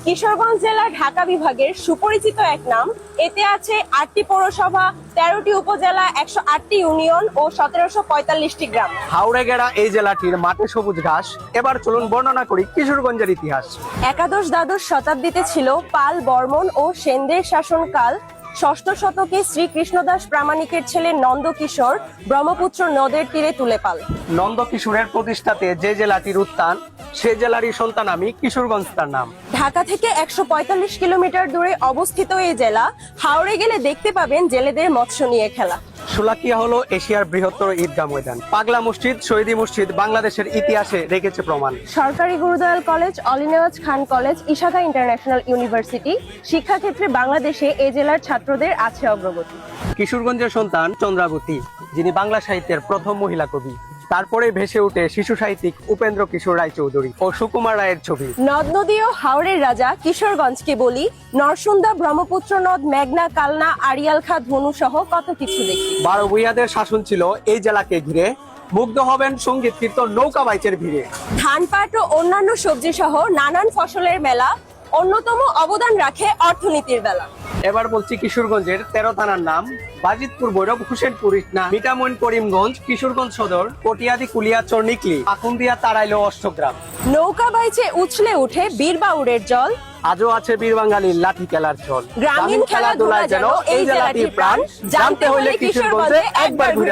কিশোরগঞ্জ জেলা ঢাকা বিভাগের সুপরিচিত এক নাম। এতে আছে ৮টি পৌরসভা, ১৩টি উপজেলা, ১০৮টি ইউনিয়ন ও ১৭৪৫টি গ্রাম। হাওড়ে গেরা এই জেলাটির মাঠে সবুজ ঘাস। এবার চলুন বর্ণনা করি কিশোরগঞ্জের ইতিহাস। একাদশ দ্বাদশ শতাব্দীতে ছিল পাল, বর্মন ও সেনদের শাসনকাল। ষষ্ঠ শতকে শ্রীকৃষ্ণদাস প্রামাণিকের ছেলে নন্দকিশোর ব্রহ্মপুত্র নদের তীরে তুলে পাল। নন্দকিশোরের প্রতিষ্ঠাতে যে জেলাটির উত্থান, সে জেলারই সন্তান আমি কিশোরগঞ্জ তার নাম। ঢাকা থেকে ১৪৫ কিলোমিটার দূরে অবস্থিত এই জেলা। হাওড়ে গেলে দেখতে পাবেন জেলেদের মৎস্য নিয়ে খেলা। শোলাকিয়া হলো এশিয়ার বৃহত্তর ঈদগাহ ময়দান। পাগলা মসজিদ, শহীদি মসজিদ বাংলাদেশের ইতিহাসে রেখেছে প্রমাণ। সরকারি গুরুদয়াল কলেজ, অলিনেওয়াজ খান কলেজ, ইশাকা ইন্টারন্যাশনাল ইউনিভার্সিটি শিক্ষাক্ষেত্রে বাংলাদেশে এ জেলার ছাত্রদের আছে অগ্রগতি। কিশোরগঞ্জের সন্তান চন্দ্রাবতী, যিনি বাংলা সাহিত্যের প্রথম মহিলা কবি। তারপরে ভেসে ওঠে শিশু সাহিত্যিক উপেন্দ্র কিশোর রায়চৌধুরী ও সুকুমার রায়ের ছবি। নদ নদী ও হাওড়ের রাজা কিশোরগঞ্জকে বলি। নরসুন্দা, ব্রহ্মপুত্র নদ, মেঘনা, কালনা, আড়িয়াল খাঁ, ধনু সহ কত কিছু দেখি। ১২ ভূঁইয়াদের শাসন ছিল এই জেলাকে ঘিরে। মুগ্ধ হবেন সঙ্গীত কীর্তন নৌকা বাইচের ভিড়ে। ধান, পাট ও অন্যান্য সবজি সহ নানান ফসলের মেলা অন্যতম অবদান রাখে অর্থনীতির বেলা। এবার বলছি কিশোরগঞ্জের ১৩ থানার নাম। বাজিতপুর, ভৈরব, হোসেনপুর, ইটনা, মিঠামইন, করিমগঞ্জ, কিশোরগঞ্জ সদর, কটিয়াদি, কুলিয়াচর, নিকলি, আকুন্দিয়া, তারাইল, অষ্টগ্রাম। নৌকা বাইচে উছলে উঠে বীরবাউরের জল। আজও আছে বীর বাঙালির লাঠি খেলার চল। গ্রামীণ খেলাধুলায় যেন এই জেলাটির প্রাণ। জানতে হলে কিশোরগঞ্জে একবার ঘুরে